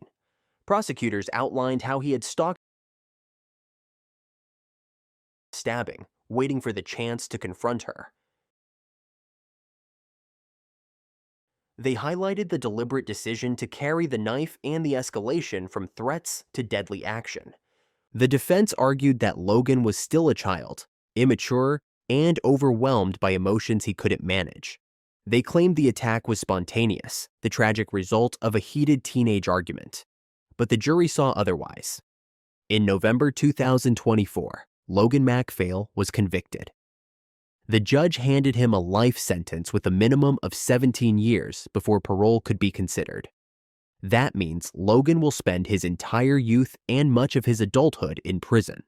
Prosecutors outlined how he had stalked stabbing, waiting for the chance to confront her. They highlighted the deliberate decision to carry the knife and the escalation from threats to deadly action. The defense argued that Logan was still a child, immature, and overwhelmed by emotions he couldn't manage. They claimed the attack was spontaneous, the tragic result of a heated teenage argument. But the jury saw otherwise. In November 2024, Logan MacPhail was convicted. The judge handed him a life sentence with a minimum of 17 years before parole could be considered. That means Logan will spend his entire youth and much of his adulthood in prison.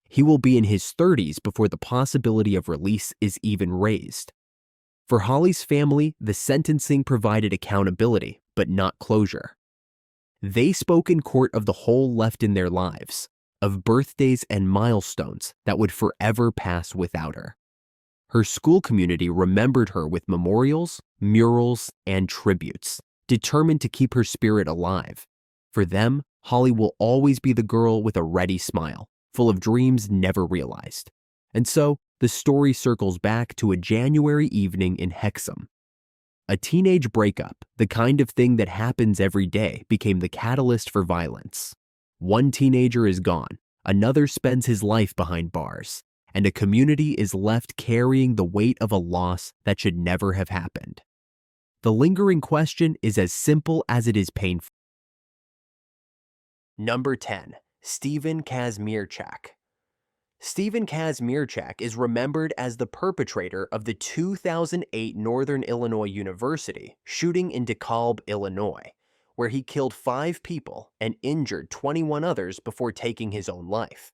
He will be in his 30s before the possibility of release is even raised. For Holly's family, the sentencing provided accountability, but not closure. They spoke in court of the hole left in their lives, of birthdays and milestones that would forever pass without her. Her school community remembered her with memorials, murals, and tributes, determined to keep her spirit alive. For them, Holly will always be the girl with a ready smile, full of dreams never realized. And so, the story circles back to a January evening in Hexham. A teenage breakup, the kind of thing that happens every day, became the catalyst for violence. One teenager is gone, another spends his life behind bars, and a community is left carrying the weight of a loss that should never have happened. The lingering question is as simple as it is painful. Number 10. Stephen Kazmierczak. Stephen Kazmierczak is remembered as the perpetrator of the 2008 Northern Illinois University shooting in DeKalb, Illinois, where he killed 5 people and injured 21 others before taking his own life.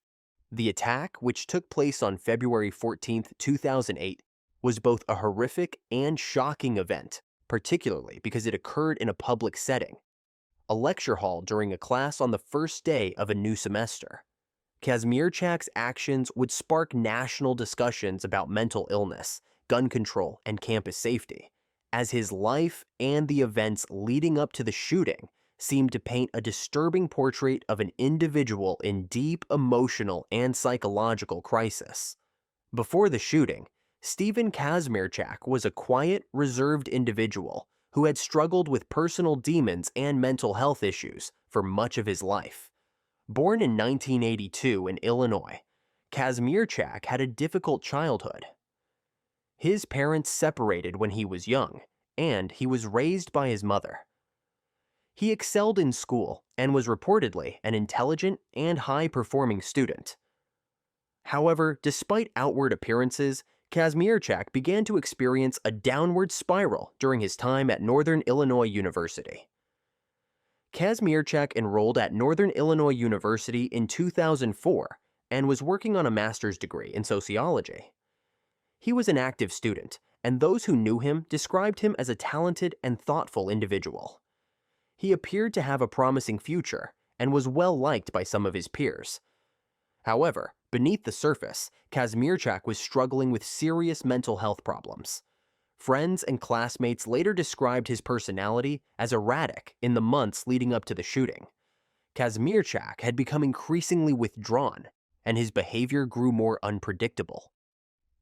The attack, which took place on February 14, 2008, was both a horrific and shocking event, particularly because it occurred in a public setting, a lecture hall during a class on the first day of a new semester. Kazmierczak's actions would spark national discussions about mental illness, gun control, and campus safety, as his life and the events leading up to the shooting seemed to paint a disturbing portrait of an individual in deep emotional and psychological crisis. Before the shooting, Stephen Kazmierczak was a quiet, reserved individual who had struggled with personal demons and mental health issues for much of his life. Born in 1982 in Illinois, Kazmierczak had a difficult childhood. His parents separated when he was young, and he was raised by his mother. He excelled in school and was reportedly an intelligent and high-performing student. However, despite outward appearances, Kazmierczak began to experience a downward spiral during his time at Northern Illinois University. Kazmierczak enrolled at Northern Illinois University in 2004 and was working on a master's degree in sociology. He was an active student, and those who knew him described him as a talented and thoughtful individual. He appeared to have a promising future and was well liked by some of his peers. However, beneath the surface, Kazmierczak was struggling with serious mental health problems. Friends and classmates later described his personality as erratic in the months leading up to the shooting. Kazmierczak had become increasingly withdrawn, and his behavior grew more unpredictable.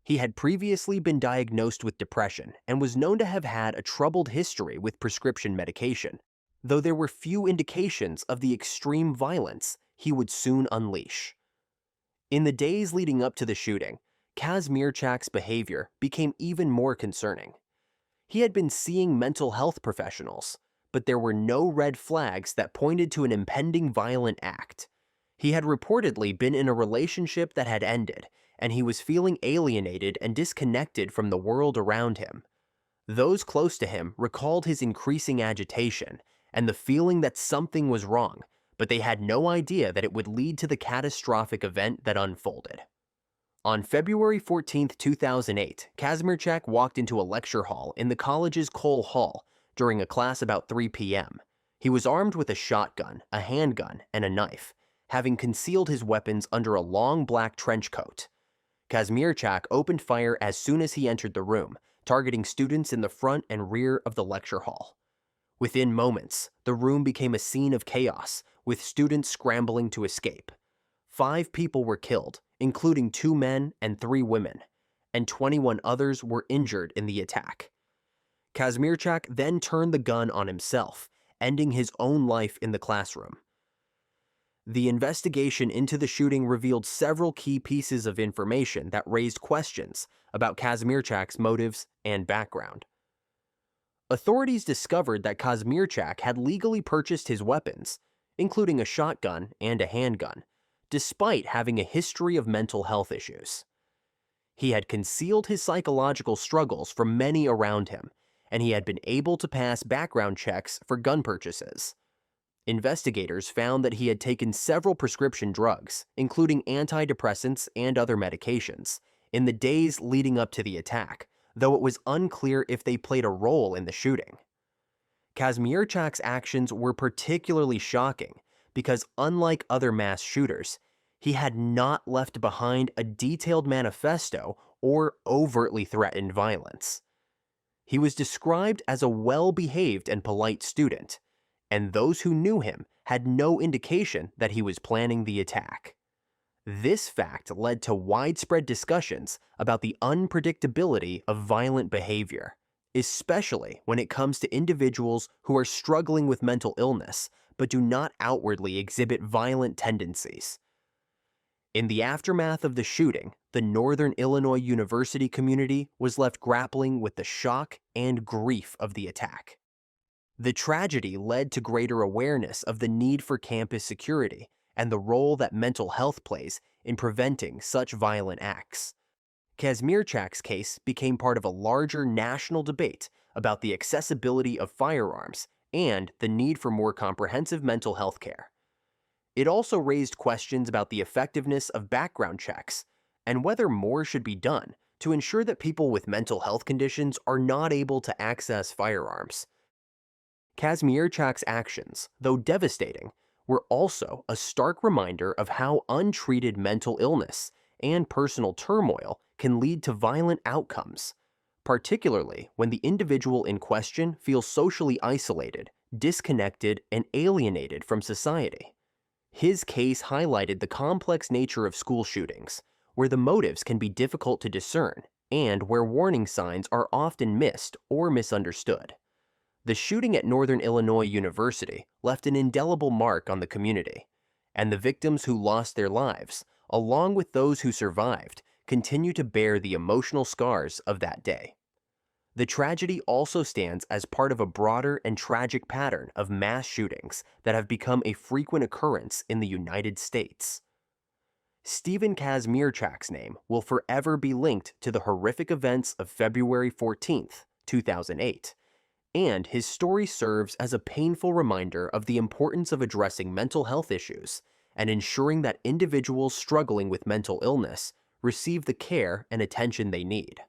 He had previously been diagnosed with depression and was known to have had a troubled history with prescription medication, though there were few indications of the extreme violence he would soon unleash. In the days leading up to the shooting, Kazmierczak's behavior became even more concerning. He had been seeing mental health professionals, but there were no red flags that pointed to an impending violent act. He had reportedly been in a relationship that had ended, and he was feeling alienated and disconnected from the world around him. Those close to him recalled his increasing agitation and the feeling that something was wrong, but they had no idea that it would lead to the catastrophic event that unfolded. On February 14, 2008, Kazmierczak walked into a lecture hall in the college's Cole Hall during a class about 3 p.m. He was armed with a shotgun, a handgun, and a knife, having concealed his weapons under a long black trench coat. Kazmierczak opened fire as soon as he entered the room, targeting students in the front and rear of the lecture hall. Within moments, the room became a scene of chaos, with students scrambling to escape. 5 people were killed, including 2 men and 3 women, and 21 others were injured in the attack. Kazmierczak then turned the gun on himself, ending his own life in the classroom. The investigation into the shooting revealed several key pieces of information that raised questions about Kazmierczak's motives and background. Authorities discovered that Kazmierczak had legally purchased his weapons, including a shotgun and a handgun, despite having a history of mental health issues. He had concealed his psychological struggles from many around him, and he had been able to pass background checks for gun purchases. Investigators found that he had taken several prescription drugs, including antidepressants and other medications, in the days leading up to the attack, though it was unclear if they played a role in the shooting. Kazmierczak's actions were particularly shocking because, unlike other mass shooters, he had not left behind a detailed manifesto or overtly threatened violence. He was described as a well-behaved and polite student, and those who knew him had no indication that he was planning the attack. This fact led to widespread discussions about the unpredictability of violent behavior, especially when it comes to individuals who are struggling with mental illness but do not outwardly exhibit violent tendencies. In the aftermath of the shooting, the Northern Illinois University community was left grappling with the shock and grief of the attack. The tragedy led to greater awareness of the need for campus security and the role that mental health plays in preventing such violent acts. Kazmierczak's case became part of a larger national debate about the accessibility of firearms and the need for more comprehensive mental health care. It also raised questions about the effectiveness of background checks and whether more should be done to ensure that people with mental health conditions are not able to access firearms. Kazmierczak's actions, though devastating, were also a stark reminder of how untreated mental illness and personal turmoil can lead to violent outcomes, particularly when the individual in question feels socially isolated, disconnected, and alienated from society. His case highlighted the complex nature of school shootings, where the motives can be difficult to discern and where warning signs are often missed or misunderstood. The shooting at Northern Illinois University left an indelible mark on the community, and the victims who lost their lives, along with those who survived, continue to bear the emotional scars of that day. The tragedy also stands as part of a broader and tragic pattern of mass shootings that have become a frequent occurrence in the United States. Stephen Kazmierczak's name will forever be linked to the horrific events of February 14, 2008, and his story serves as a painful reminder of the importance of addressing mental health issues and ensuring that individuals struggling with mental illness receive the care and attention they need.